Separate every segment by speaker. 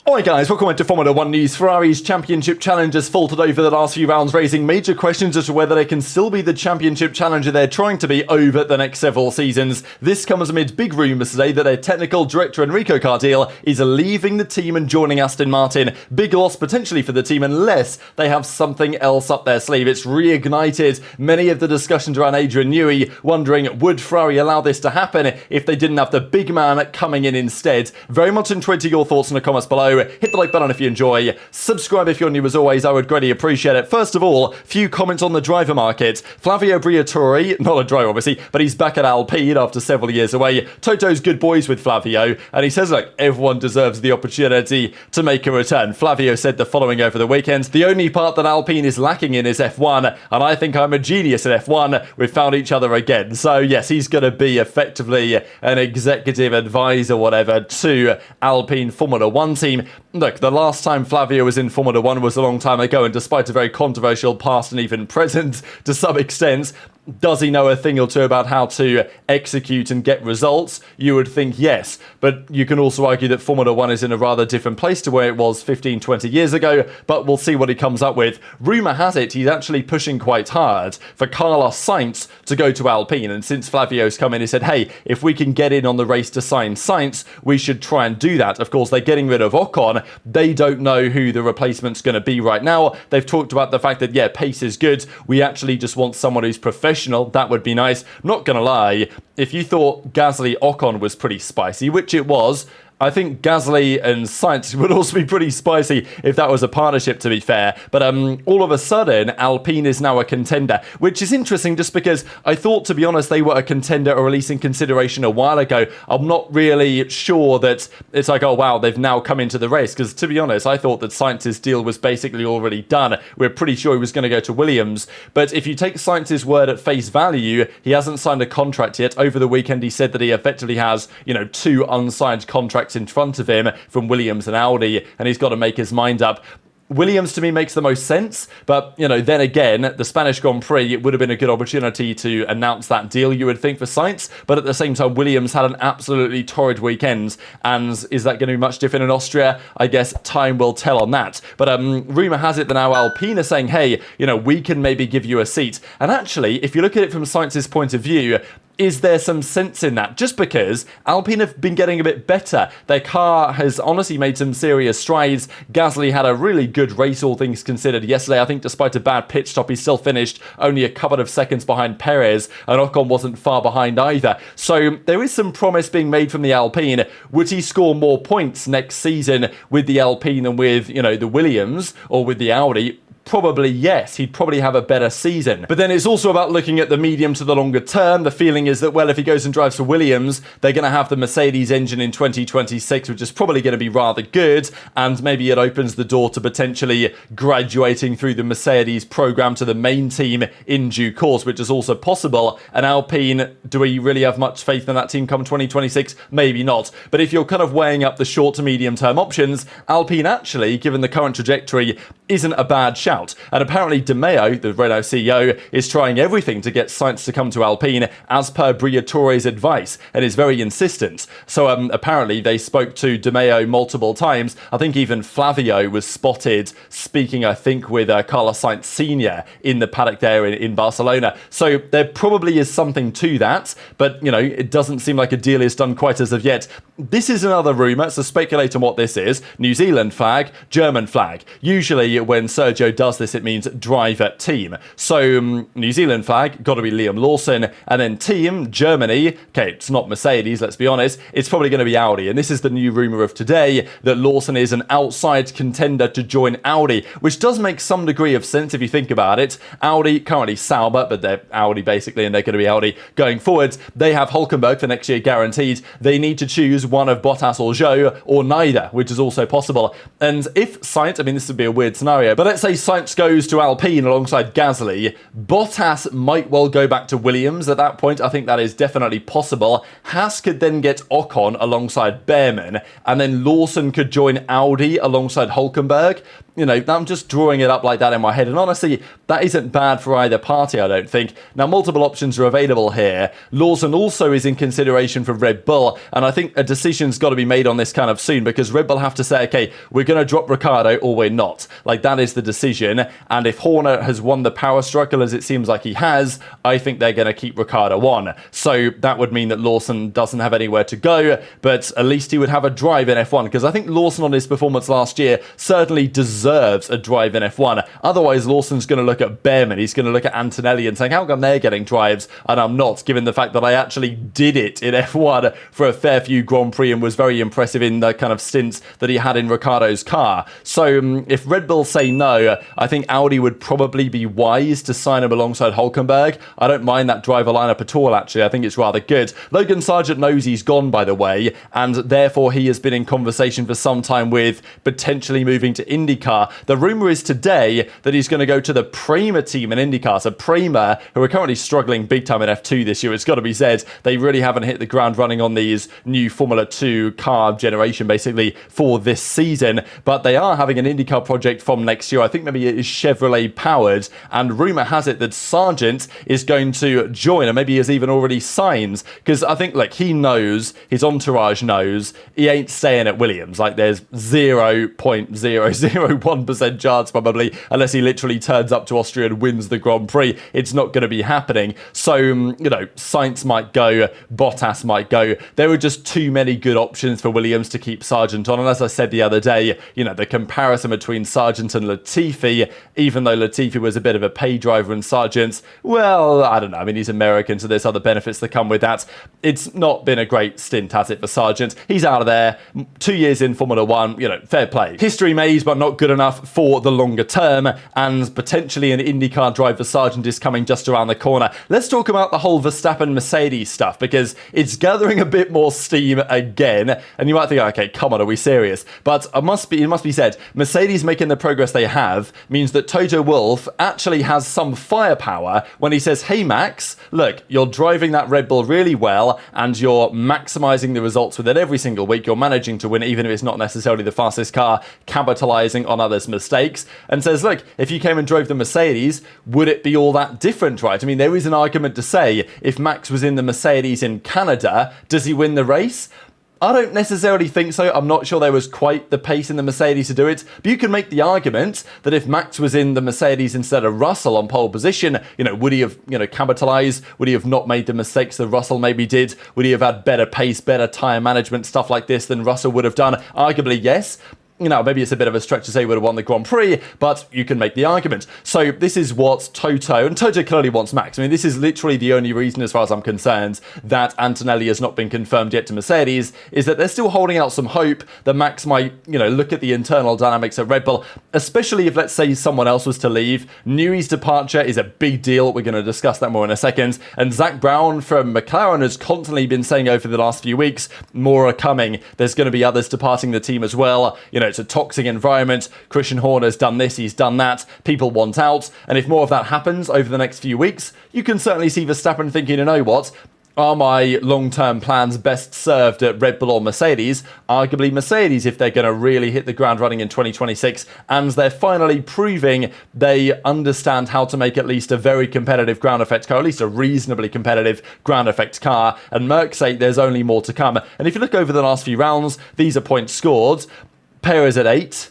Speaker 1: Alright guys, welcome to Formula 1 news. Ferrari's championship challenge has faltered over the last few rounds, raising major questions as to whether they can still be the championship challenger they're trying to be over the next several seasons. This comes amid big rumours today that their technical director Enrico Cardile is leaving the team and joining Aston Martin. Big loss potentially for the team unless they have something else up their sleeve. It's reignited many of the discussions around Adrian Newey, wondering would Ferrari allow this to happen if they didn't have the big man coming in instead. Very much intrigued to your thoughts in the comments below. Hit the like button if you enjoy. Subscribe if you're new as always. I would greatly appreciate it. First of all, few comments on the driver market. Flavio Briatore, not a driver obviously, but he's back at Alpine after several years away. Toto's good boys with Flavio, and he says, look, everyone deserves the opportunity to make a return. Flavio said the following over the weekend: the only part that Alpine is lacking in is F1, and I think I'm a genius at F1. We've found each other again. So yes, he's going to be effectively an executive advisor, whatever, to Alpine Formula 1 team. Look, the last time Flavio was in Formula 1 was a long time ago, and despite a very controversial past and even present to some extent, does he know a thing or two about how to execute and get results? You would think yes, but you can also argue that Formula 1 is in a rather different place to where it was 15, 20 years ago, but we'll see what he comes up with. Rumour has it he's actually pushing quite hard for Carlos Sainz to go to Alpine, and since Flavio's come in, he said, hey, if we can get in on the race to sign Sainz, we should try and do that. Of course, they're getting rid of Ocon. They don't know who the replacement's going to be right now. They've talked about the fact that, yeah, pace is good. We actually just want someone who's professional. That would be nice. I'm not gonna lie, if you thought Gasly Ocon was pretty spicy, which it was, I think Gasly and Sainz would also be pretty spicy if that was a partnership, to be fair. But all of a sudden, Alpine is now a contender, which is interesting just because I thought, to be honest, they were a contender or at least in consideration a while ago. I'm not really sure that it's like, oh wow, they've now come into the race, because to be honest, I thought that Sainz's deal was basically already done. We're pretty sure he was going to go to Williams. But if you take Sainz's word at face value, he hasn't signed a contract yet. Over the weekend, he said that he effectively has, two unsigned contracts in front of him from Williams and Audi, and he's got to make his mind up. Williams to me makes the most sense, but then again, the Spanish Grand Prix, it would have been a good opportunity to announce that deal, you would think, for Sainz, but at the same time, Williams had an absolutely torrid weekend, and is that going to be much different in Austria? I guess time will tell on that. But rumour has it that now Alpine are saying, hey, we can maybe give you a seat. And actually, if you look at it from Sainz's point of view, is there some sense in that? Just because Alpine have been getting a bit better. Their car has honestly made some serious strides. Gasly had a really good race, all things considered, yesterday. I think despite a bad pit stop, he still finished only a couple of seconds behind Perez, and Ocon wasn't far behind either. So there is some promise being made from the Alpine. Would he score more points next season with the Alpine than with, the Williams or with the Audi? Probably yes, he'd probably have a better season. But then it's also about looking at the medium to the longer term. The feeling is that, well, if he goes and drives for Williams, they're going to have the Mercedes engine in 2026, which is probably going to be rather good, and maybe it opens the door to potentially graduating through the Mercedes program to the main team in due course, which is also possible. And Alpine, do we really have much faith in that team come 2026? Maybe not. But if you're kind of weighing up the short to medium term options, Alpine actually, given the current trajectory, isn't a bad shout. And apparently De Meo, the Renault CEO, is trying everything to get Sainz to come to Alpine as per Briatore's advice, and is very insistent. So apparently they spoke to De Meo multiple times. I think even Flavio was spotted speaking, I think, with Carlos Sainz Sr. in the paddock there in Barcelona. So there probably is something to that, but it doesn't seem like a deal is done quite as of yet. This is another rumour, so speculate on what this is. New Zealand flag, German flag. Usually when Sergio does this, it means driver team. So New Zealand flag, got to be Liam Lawson, and then team, Germany. Okay, it's not Mercedes, let's be honest. It's probably going to be Audi, and this is the new rumour of today, that Lawson is an outside contender to join Audi, which does make some degree of sense if you think about it. Audi, currently Sauber, but they're Audi basically, and they're going to be Audi going forwards. They have Hülkenberg for next year guaranteed. They need to choose one of Bottas or Zhou, or neither, which is also possible. And if Sainz, this would be a weird scenario, scenario. But let's say Sainz goes to Alpine alongside Gasly. Bottas might well go back to Williams at that point. I think that is definitely possible. Haas could then get Ocon alongside Behrman, and then Lawson could join Audi alongside Hülkenberg. You know, I'm just drawing it up like that in my head. And honestly, that isn't bad for either party, I don't think. Now, multiple options are available here. Lawson also is in consideration for Red Bull. And I think a decision's got to be made on this kind of soon, because Red Bull have to say, okay, we're going to drop Ricciardo or we're not. Like, that is the decision. And if Horner has won the power struggle, as it seems like he has, I think they're going to keep Ricciardo on. So that would mean that Lawson doesn't have anywhere to go, but at least he would have a drive in F1, because I think Lawson on his performance last year certainly deserves a drive in F1. Otherwise, Lawson's going to look at Behrman, he's going to look at Antonelli and saying, how come they're getting drives and I'm not, given the fact that I actually did it in F1 for a fair few Grand Prix and was very impressive in the kind of stints that he had in Ricciardo's car. So if Red Bull say no, I think Audi would probably be wise to sign him alongside Hülkenberg. I don't mind that driver lineup at all, actually. I think it's rather good. Logan Sargent knows he's gone, by the way, and therefore he has been in conversation for some time with potentially moving to IndyCar. The rumour is today that he's going to go to the Prema team in IndyCar. So Prema, who are currently struggling big time in F2 this year, it's got to be said, they really haven't hit the ground running on these new Formula 2 car generation, basically, for this season. But they are having an IndyCar project from next year. I think maybe it is Chevrolet powered. And rumour has it that Sargent is going to join, and maybe he has even already signed. Because I think, like, he knows, his entourage knows, he ain't staying at Williams. Like, there's 0.001% chance probably, unless he literally turns up to Austria and wins the Grand Prix. It's not going to be happening. So, you know, Sainz might go, Bottas might go. There were just too many good options for Williams to keep Sargent on. And as I said the other day, you know, the comparison between Sargent and Latifi, even though Latifi was a bit of a pay driver and Sargent, well, I don't know. I mean, he's American, so there's other benefits that come with that. It's not been a great stint, has it, for Sargent? He's out of there. 2 years in Formula 1, you know, fair play. History made, but not good enough for the longer term, and potentially an IndyCar drive for Sargent is coming just around the corner. Let's talk about the whole Verstappen-Mercedes stuff, because it's gathering a bit more steam again, and you might think, okay, come on, are we serious? But it must be said, Mercedes making the progress they have means that Toto Wolff actually has some firepower when he says, hey Max, look, you're driving that Red Bull really well, and you're maximising the results with it every single week, you're managing to win, even if it's not necessarily the fastest car, capitalising on others' mistakes, and says, look, if you came and drove the Mercedes, would it be all that different, right? I mean, there is an argument to say, if Max was in the Mercedes in Canada, does he win the race? I don't necessarily think so. I'm not sure there was quite the pace in the Mercedes to do it. But you can make the argument that if Max was in the Mercedes instead of Russell on pole position, you know, would he have, you know, capitalised? Would he have not made the mistakes that Russell maybe did? Would he have had better pace, better tyre management, stuff like this than Russell would have done? Arguably, yes. You know, maybe it's a bit of a stretch to say he would have won the Grand Prix, but you can make the argument. So this is what Toto, and Toto clearly wants Max. I mean, this is literally the only reason, as far as I'm concerned, that Antonelli has not been confirmed yet to Mercedes, is that they're still holding out some hope that Max might, you know, look at the internal dynamics at Red Bull, especially if, let's say, someone else was to leave. Newey's departure is a big deal. We're going to discuss that more in a second. And Zach Brown from McLaren has constantly been saying over the last few weeks, more are coming. There's going to be others departing the team as well. You know, it's a toxic environment. Christian Horner's done this, he's done that. People want out. And if more of that happens over the next few weeks, you can certainly see Verstappen thinking, you know what? Are my long-term plans best served at Red Bull or Mercedes? Arguably Mercedes, if they're going to really hit the ground running in 2026, and they're finally proving they understand how to make at least a very competitive ground effect car, at least a reasonably competitive ground effect car, and Merck say there's only more to come. And if you look over the last few rounds, these are points scored. Perez at 8,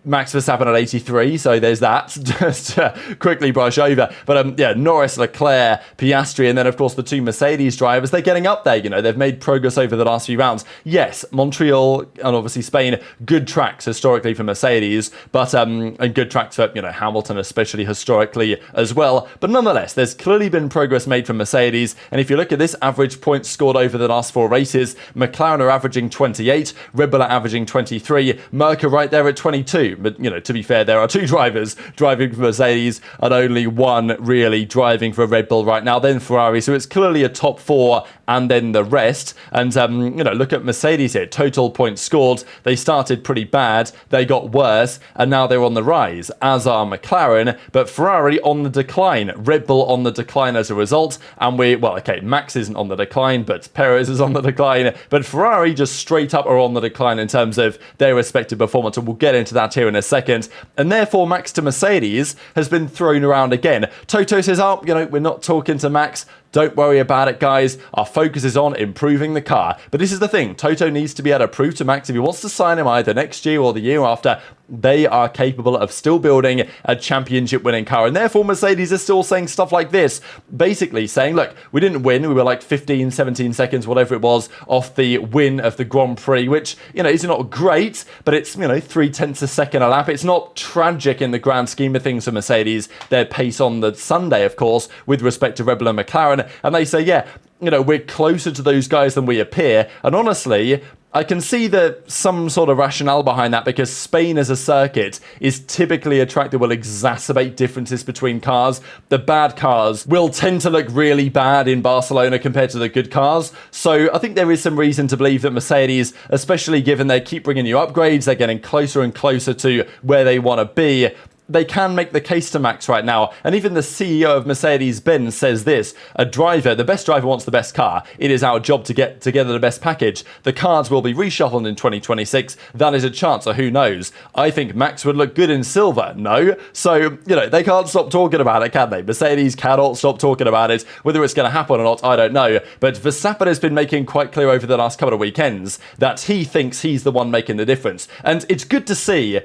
Speaker 1: Max Verstappen at 83, so there's that, just to quickly brush over. But yeah, Norris, Leclerc, Piastri, and then of course the two Mercedes drivers, they're getting up there, you know, they've made progress over the last few rounds. Yes, Montreal and obviously Spain, good tracks historically for Mercedes, but and good tracks for, you know, Hamilton especially historically as well. But nonetheless, there's clearly been progress made from Mercedes, and if you look at this average points scored over the last 4 races, McLaren are averaging 28, Red Bull are averaging 23, Merck are right there at 22. but, to be fair, there are 2 drivers driving for Mercedes and only 1 really driving for Red Bull right now, then Ferrari. So it's clearly a top 4 and then the rest. And, look at Mercedes here. Total points scored. They started pretty bad. They got worse. And now they're on the rise, as are McLaren. But Ferrari on the decline. Red Bull on the decline as a result. And Max isn't on the decline, but Perez is on the decline. But Ferrari just straight up are on the decline in terms of their respective performance. And we'll get into that here in a second. And therefore, Max to Mercedes has been thrown around again. Toto says, we're not talking to Max. Don't worry about it, guys. Our focus is on improving the car. But this is the thing. Toto needs to be able to prove to Max if he wants to sign him either next year or the year after, they are capable of still building a championship-winning car. And therefore, Mercedes is still saying stuff like this. Basically saying, look, we didn't win. We were like 15, 17 seconds, whatever it was, off the win of the Grand Prix, which, is not great, but it's, 0.3 a second a lap. It's not tragic in the grand scheme of things for Mercedes. Their pace on the Sunday, of course, with respect to Red Bull and McLaren. And they say, we're closer to those guys than we appear. And honestly, I can see some sort of rationale behind that, because Spain as a circuit is typically a track that will exacerbate differences between cars. The bad cars will tend to look really bad in Barcelona compared to the good cars. So I think there is some reason to believe that Mercedes, especially given they keep bringing new upgrades, they're getting closer and closer to where they want to be. They can make the case to Max right now. And even the CEO of Mercedes-Benz says this: the best driver wants the best car. It is our job to get together the best package. The cards will be reshuffled in 2026. That is a chance, so who knows? I think Max would look good in silver. No? So, they can't stop talking about it, can they? Mercedes cannot stop talking about it. Whether it's going to happen or not, I don't know. But Verstappen has been making quite clear over the last couple of weekends that he thinks he's the one making the difference. And it's good to see,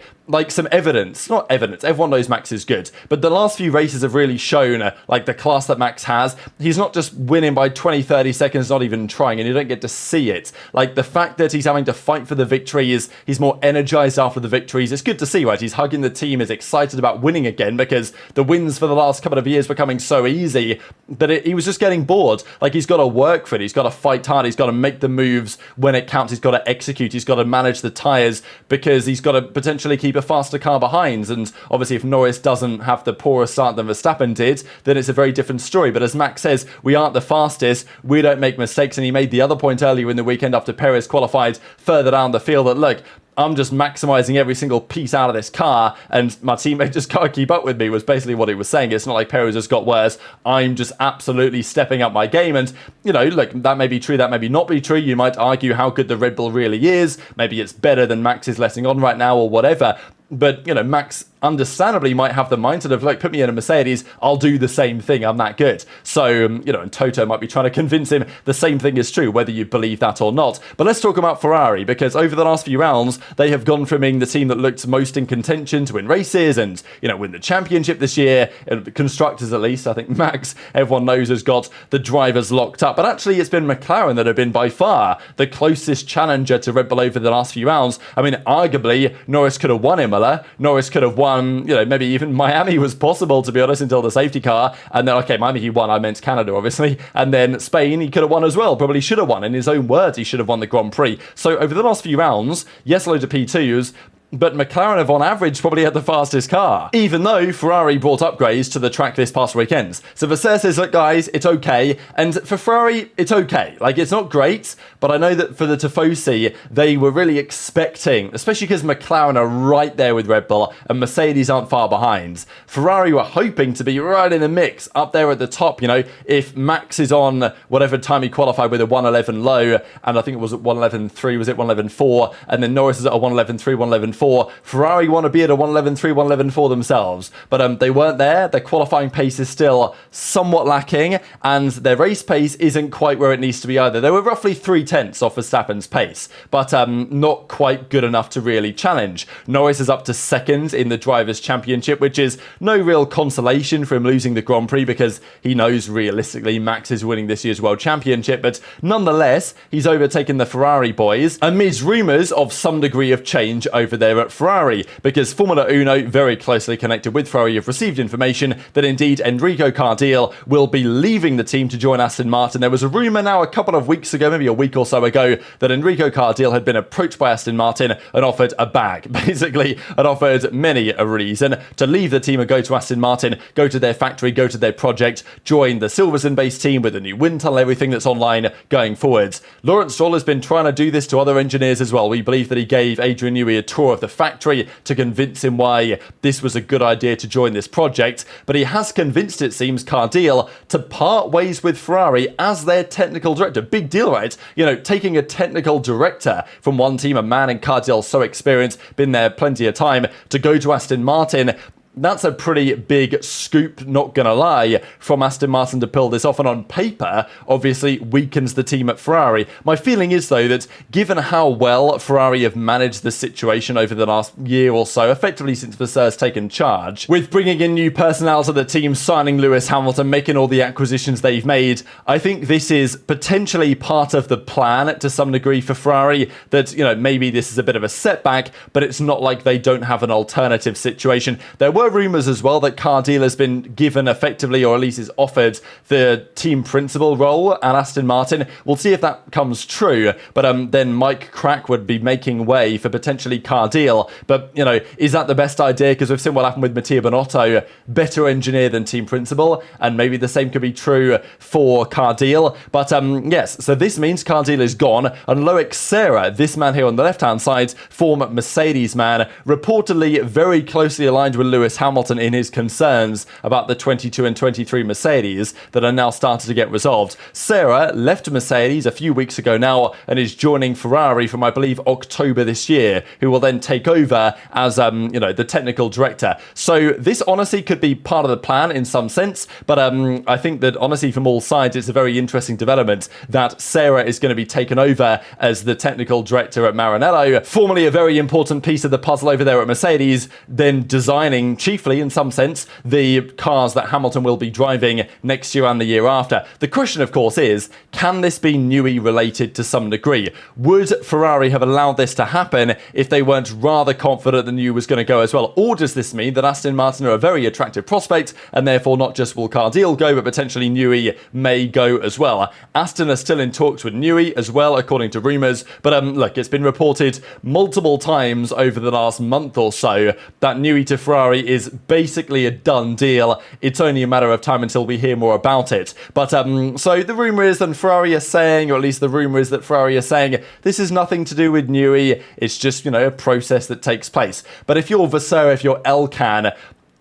Speaker 1: some evidence. Not evidence. Everyone knows Max is good, but the last few races have really shown the class that Max has. He's not just winning by 20-30 seconds, not even trying, and you don't get to see it. The fact that he's having to fight for the victories, he's more energized after the victories. It's good to see, right? He's hugging the team, is excited about winning again, because the wins for the last couple of years were coming so easy that he was just getting bored. He's got to work for it. He's got to fight hard. He's got to make the moves when it counts. He's got to execute. He's got to manage the tires, because he's got to potentially keep a faster car behind. And obviously, if Norris doesn't have the poorer start than Verstappen did, then it's a very different story. But as Max says, we aren't the fastest, we don't make mistakes. And he made the other point earlier in the weekend after Perez qualified further down the field that, look, I'm just maximizing every single piece out of this car, and my teammate just can't keep up with me, was basically what he was saying. It's not like Perez has got worse. I'm just absolutely stepping up my game. And, look, that may be true, that may be not be true. You might argue how good the Red Bull really is. Maybe it's better than Max is letting on right now or whatever. But, Max understandably might have the mindset of, look, put me in a Mercedes, I'll do the same thing, I'm that good. So, and Toto might be trying to convince him the same thing is true, whether you believe that or not. But let's talk about Ferrari, because over the last few rounds, they have gone from being the team that looked most in contention to win races and, win the championship this year. Constructors, at least. I think Max, everyone knows, has got the drivers locked up. But actually, it's been McLaren that have been by far the closest challenger to Red Bull over the last few rounds. I mean, arguably, Norris could have won Imola. Norris could have won, maybe even Miami was possible, to be honest, until the safety car. And then, Miami he won, I meant Canada, obviously. And then Spain, he could have won as well. Probably should have won. In his own words, he should have won the Grand Prix. So over the last few rounds, yes, loads of P2s, but McLaren have on average probably had the fastest car, even though Ferrari brought upgrades to the track this past weekend. So Verstappen says, look guys, it's okay. And for Ferrari, it's okay. It's not great, but I know that for the Tifosi, they were really expecting, especially because McLaren are right there with Red Bull and Mercedes aren't far behind. Ferrari were hoping to be right in the mix, up there at the top. If Max is on whatever time he qualified with a 1:11 low, and I think it was at 1:11.3, was it 1:11.4, and then Norris is at a 1:11.3, 1:11.4, Ferrari want to be at a 1:11.3, 1:11.4 themselves, but they weren't there. Their qualifying pace is still somewhat lacking, and their race pace isn't quite where it needs to be either. They were roughly 3/10 off Verstappen's pace, but not quite good enough to really challenge. Norris is up to second in the Drivers' Championship, which is no real consolation for him losing the Grand Prix, because he knows realistically Max is winning this year's World Championship, but nonetheless, he's overtaken the Ferrari boys amid rumours of some degree of change over their there at Ferrari, because Formula Uno, very closely connected with Ferrari, have received information that indeed Enrico Cardile will be leaving the team to join Aston Martin. There was a rumour now a couple of weeks ago, maybe a week or so ago, that Enrico Cardile had been approached by Aston Martin and offered a bag, basically, and offered many a reason to leave the team and go to Aston Martin, go to their factory, go to their project, join the Silverstone-based team with a new wind tunnel, everything that's online going forwards. Lawrence Stroll has been trying to do this to other engineers as well. We believe that he gave Adrian Newey a tour of the factory to convince him why this was a good idea to join this project, but he has convinced, it seems, Cardile to part ways with Ferrari as their technical director. Big deal, right? You know, taking a technical director from one team, a man in Cardile so experienced, been there plenty of time, to go to Aston Martin. That's a pretty big scoop, not gonna lie, from Aston Martin to pull this off, and on paper, obviously weakens the team at Ferrari. My feeling is, though, that given how well Ferrari have managed the situation over the last year or so, effectively since Vasseurs taken charge, with bringing in new personnel to the team, signing Lewis Hamilton, making all the acquisitions they've made, I think this is potentially part of the plan to some degree for Ferrari, that, you know, maybe this is a bit of a setback, but it's not like they don't have an alternative situation. There were rumours as well that Cardile has been given effectively, or at least is offered, the team principal role at Aston Martin. We'll see if that comes true, but then Mike Crack would be making way for potentially Cardile. But, you know, is that the best idea? Because we've seen what happened with Mattia Binotto, better engineer than team principal, and maybe the same could be true for Cardile. But yes, so this means Cardile is gone, and Loic Serra, this man here on the left-hand side, former Mercedes man, reportedly very closely aligned with Lewis Hamilton in his concerns about the 22 and 23 Mercedes that are now starting to get resolved. Serra left Mercedes a few weeks ago now and is joining Ferrari from, I believe, October this year, who will then take over as, you know, the technical director. So this honestly could be part of the plan in some sense, but I think that honestly from all sides it's a very interesting development that Serra is going to be taken over as the technical director at Maranello, formerly a very important piece of the puzzle over there at Mercedes, then designing chiefly, in some sense, the cars that Hamilton will be driving next year and the year after. The question, of course, is, can this be Newey related to some degree? Would Ferrari have allowed this to happen if they weren't rather confident that Newey was going to go as well? Or does this mean that Aston Martin are a very attractive prospect, and therefore not just will Cardile go, but potentially Newey may go as well? Aston are still in talks with Newey as well, according to rumours, but look, it's been reported multiple times over the last month or so that Newey to Ferrari is basically a done deal. It's only a matter of time until we hear more about it. But so the rumour is that Ferrari are saying, or at least the rumour is that Ferrari are saying, this is nothing to do with Newey, it's just, you know, a process that takes place. But if you're Vasseur, if you're Elkan,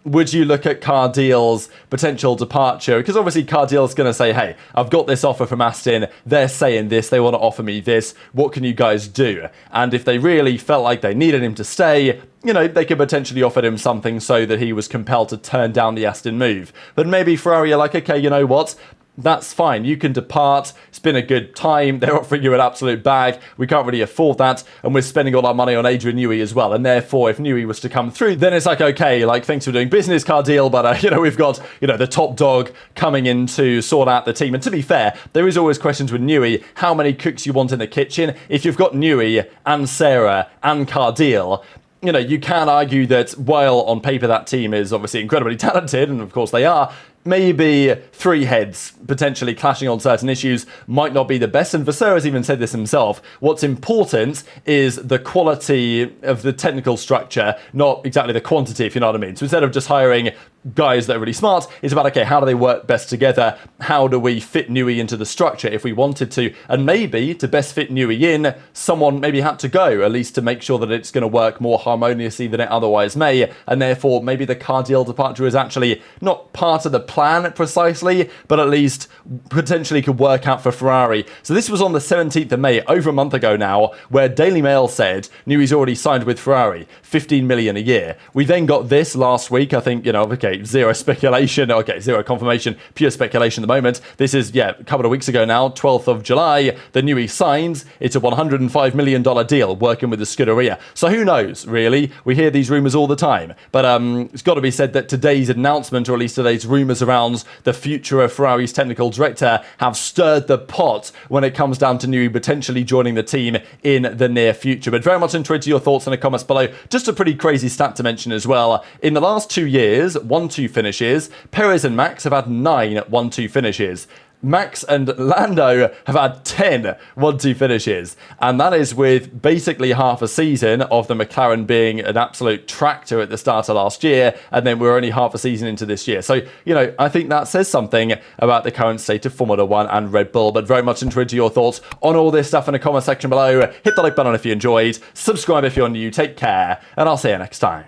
Speaker 1: would you look at Cardile's potential departure? Because obviously Cardile's going to say, hey, I've got this offer from Aston, they're saying this, they want to offer me this, what can you guys do? And if they really felt like they needed him to stay, you know, they could potentially offer him something so that he was compelled to turn down the Aston move. But maybe Ferrari are like, okay, you know what? That's fine, you can depart, it's been a good time, they're offering you an absolute bag, we can't really afford that, and we're spending all our money on Adrian Newey as well, and therefore if Newey was to come through, then it's like, okay, like, thanks for doing business, Cardile, but you know, we've got, you know, the top dog coming in to sort out the team. And to be fair, there is always questions with Newey, how many cooks you want in the kitchen. If you've got Newey and Serra and Cardile, you know, you can argue that while on paper that team is obviously incredibly talented, and of course they are, maybe three heads potentially clashing on certain issues might not be the best. And Vasseur has even said this himself. What's important is the quality of the technical structure, not exactly the quantity, if you know what I mean. So instead of just hiring guys that are really smart, it's about, okay, how do they work best together? How do we fit Newey into the structure if we wanted to? And maybe to best fit Newey in, someone maybe had to go, at least to make sure that it's going to work more harmoniously than it otherwise may. And therefore, maybe the Cardile departure is actually not part of the plan precisely, but at least potentially could work out for Ferrari. So this was on the 17th of May, over a month ago now, where Daily Mail said Newey's already signed with Ferrari, 15 million a year. We then got this last week, I think, you know, okay, okay, zero speculation. Okay, zero confirmation, pure speculation at the moment. This is, a couple of weeks ago now, 12th of July, the Newey signs. It's a $105 million deal working with the Scuderia. So who knows, really? We hear these rumours all the time. But it's got to be said that today's announcement, or at least today's rumours around the future of Ferrari's technical director, have stirred the pot when it comes down to Newey potentially joining the team in the near future. But very much intrigued to your thoughts in the comments below. Just a pretty crazy stat to mention as well. In the last 2 years, 1-2 finishes, Perez and Max have had 9 1-2 finishes. Max and Lando have had 10 1-2 finishes, and that is with basically half a season of the McLaren being an absolute tractor at the start of last year, and then we're only half a season into this year. So, I think that says something about the current state of Formula 1 and Red Bull, but very much intrigued to your thoughts on all this stuff in the comment section below. Hit the like button if you enjoyed, subscribe if you're new, take care, and I'll see you next time.